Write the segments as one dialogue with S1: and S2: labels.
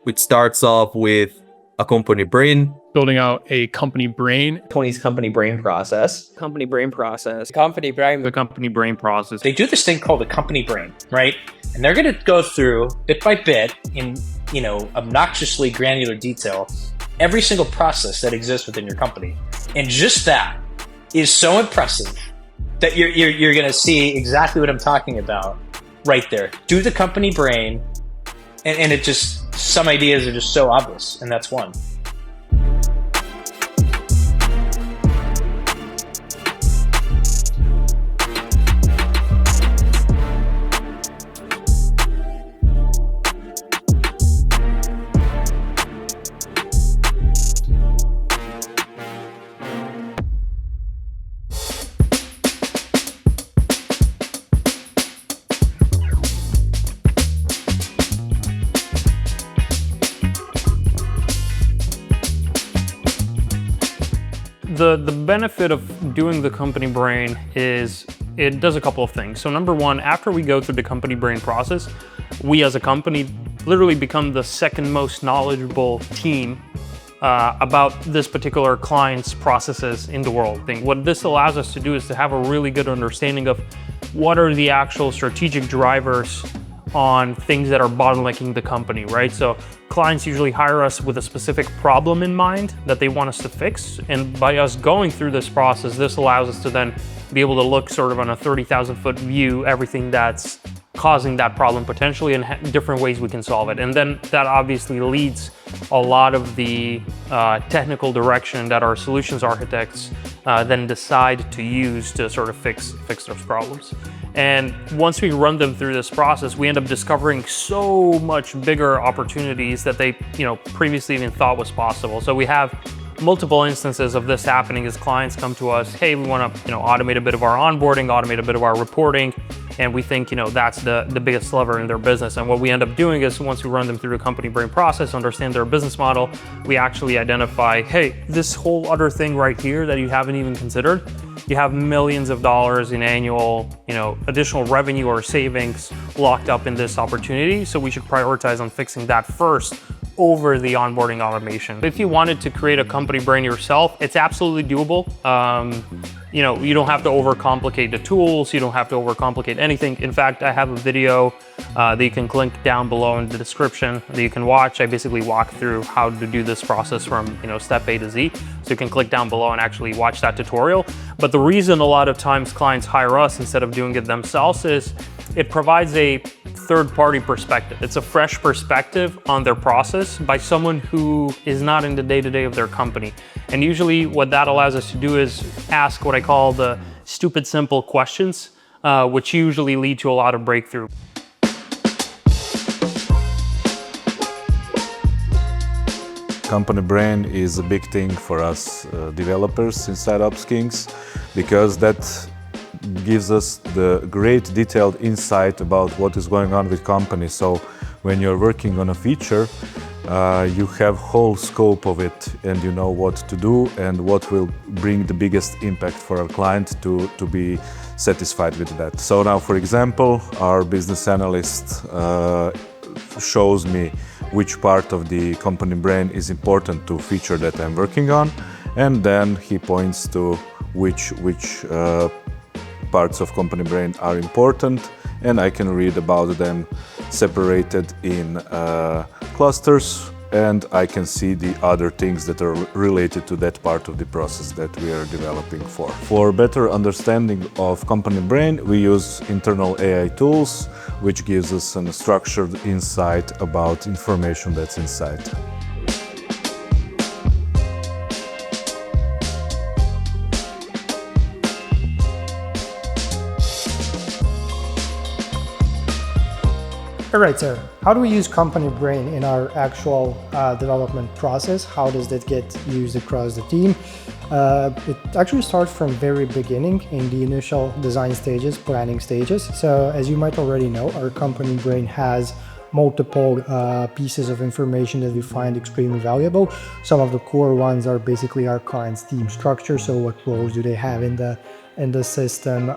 S1: which starts off with a company brain.
S2: Building out a company brain.
S3: Tony's company brain process.
S4: Company brain process.
S2: The company brain process.
S5: They do this thing called the company brain, right? And they're going to go through bit by bit in, obnoxiously granular detail, every single process that exists within your company. And just that is so impressive that you're going to see exactly what I'm talking about right there. Do the company brain, and it just, some ideas are just so obvious, and that's one.
S2: The benefit of doing the company brain is it does a couple of things. So number one, after we go through the company brain process, we as a company literally become the second most knowledgeable team about this particular client's processes in the world. What this allows us to do is to have a really good understanding of what are the actual strategic drivers on things that are bottlenecking the company, right? So clients usually hire us with a specific problem in mind that they want us to fix. And by us going through this process, this allows us to then be able to look sort of on a 30,000 foot view, everything that's causing that problem potentially and different ways we can solve it. And then that obviously leads a lot of the technical direction that our solutions architects then decide to use to sort of fix those problems. And once we run them through this process, we end up discovering so much bigger opportunities that they, previously even thought was possible. So we have multiple instances of this happening as clients come to us, hey, we want to, automate a bit of our onboarding, automate a bit of our reporting, and we think, that's the biggest lever in their business. And what we end up doing is once we run them through the company brain process, understand their business model, we actually identify, hey, this whole other thing right here that you haven't even considered, you have millions of dollars in annual, additional revenue or savings locked up in this opportunity. So we should prioritize on fixing that first over the onboarding automation. If you wanted to create a company brain yourself, it's absolutely doable. You don't have to overcomplicate the tools. You don't have to overcomplicate anything. In fact, I have a video that you can link down below in the description that you can watch. I basically walk through how to do this process from step A to Z. So you can click down below and actually watch that tutorial. But the reason a lot of times clients hire us instead of doing it themselves is it provides a third-party perspective. It's a fresh perspective on their process by someone who is not in the day-to-day of their company. And usually what that allows us to do is ask what I call the stupid simple questions, which usually lead to a lot of breakthrough.
S6: Company brain is a big thing for us developers inside OpsKings, because that gives us the great detailed insight about what is going on with company. So when you're working on a feature, you have whole scope of it and you know what to do and what will bring the biggest impact for our client to be satisfied with that. So now, for example, our business analyst shows me which part of the company brain is important to feature that I'm working on, and then he points to which parts of company brain are important, and I can read about them separated in clusters, and I can see the other things that are related to that part of the process that we are developing for. For better understanding of company brain, we use internal AI tools, which gives us a structured insight about information that's inside.
S7: All right, so how do we use company brain in our actual development process? How does that get used across the team? It actually starts from very beginning in the initial design stages, planning stages. So as you might already know, our company brain has multiple pieces of information that we find extremely valuable. Some of the core ones are basically our client's team structure. So what roles do they have in the system?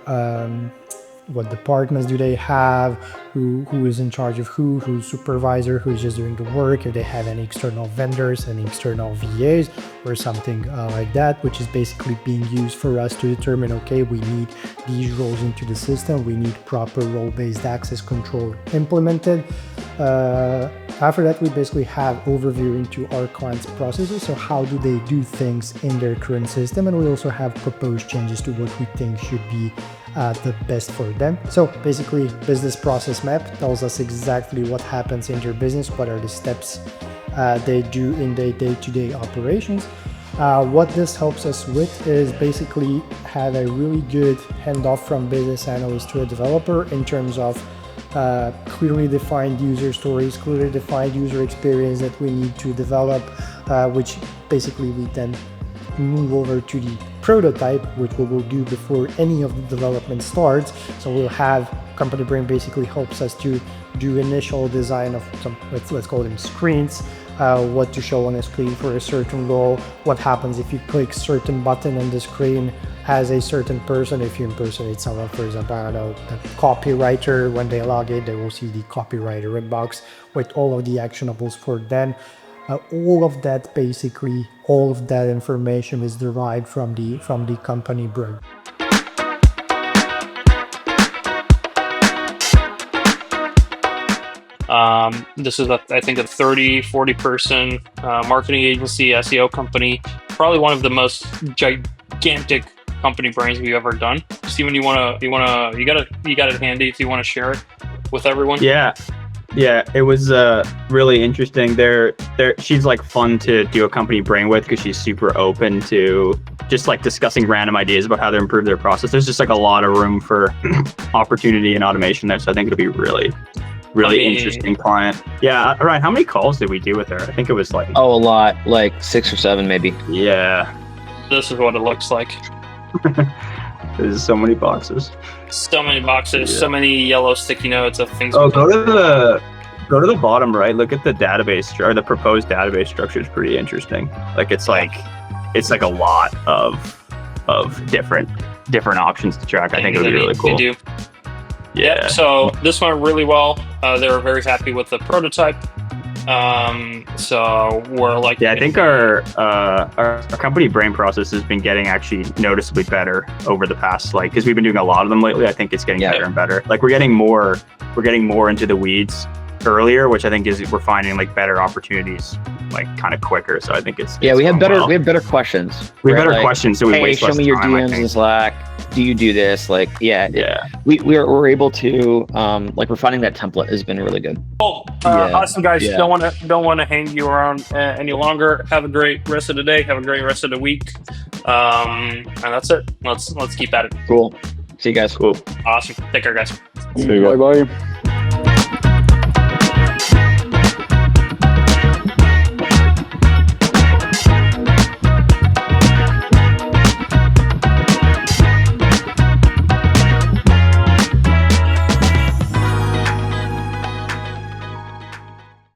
S7: what departments do they have, who is in charge of who's supervisor, who's just doing the work, if they have any external vendors, any external VAs or something like that, which is basically being used for us to determine, okay, we need these roles into the system, we need proper role-based access control implemented. After that, we basically have overview into our clients' processes. So how do they do things in their current system? And we also have proposed changes to what we think should be the best for them. So basically, business process map tells us exactly what happens in their business, what are the steps they do in their day-to-day operations. What this helps us with is basically have a really good handoff from business analyst to a developer in terms of clearly defined user stories, clearly defined user experience that we need to develop, which basically we then move over to the prototype, which we will do before any of the development starts. So we'll have Company Brain basically helps us to do initial design of some, let's call them screens, what to show on a screen for a certain role, what happens if you click certain button on the screen as a certain person. If you impersonate someone, for example, I don't know, the copywriter, when they log in, they will see the copywriter inbox with all of the actionables for them. All of that, basically, all of that information is derived from the Company Brain.
S2: This is, I think, a 40 person marketing agency, SEO company. Probably one of the most gigantic company brains we've ever done. Steven, you got it handy if you want to share it with everyone.
S4: Yeah, it was really interesting. She's like fun to do a company brain with because she's super open to just like discussing random ideas about how to improve their process. There's just like a lot of room for opportunity and automation there. So I think it'll be really interesting client. Yeah, Ryan, how many calls did we do with her? I think it was like...
S3: Oh, a lot, like 6 or 7 maybe.
S4: Yeah.
S2: This is what it looks like.
S4: There's so many boxes.
S2: So many boxes, so many yellow sticky notes of things.
S4: Oh, go to the bottom right. Look at the database or the proposed database structure is pretty interesting. Like it's like a lot of different options to track. I think it would be really cool.
S2: They do. Yeah. So this went really well. They were very happy with the prototype. So we're like,
S4: I think our company brain process has been getting actually noticeably better over the past, like, because we've been doing a lot of them lately. I think it's getting better and better. Like we're getting more into the weeds earlier, which I think we're finding like better opportunities, like kind of quicker. So I think it's
S3: we have better questions.
S4: We have better questions, so we waste less time.
S3: Show me your DMs in Slack. Do you do this? Like, we're able to like refining that template has been really good.
S2: Awesome, guys. Don't want to hang you around any longer. Have a great rest of the day. Have a great rest of the week. And that's it. Let's keep at it.
S3: Cool. See you guys.
S4: Cool.
S2: Awesome. Take care, guys.
S6: See you guys. Bye.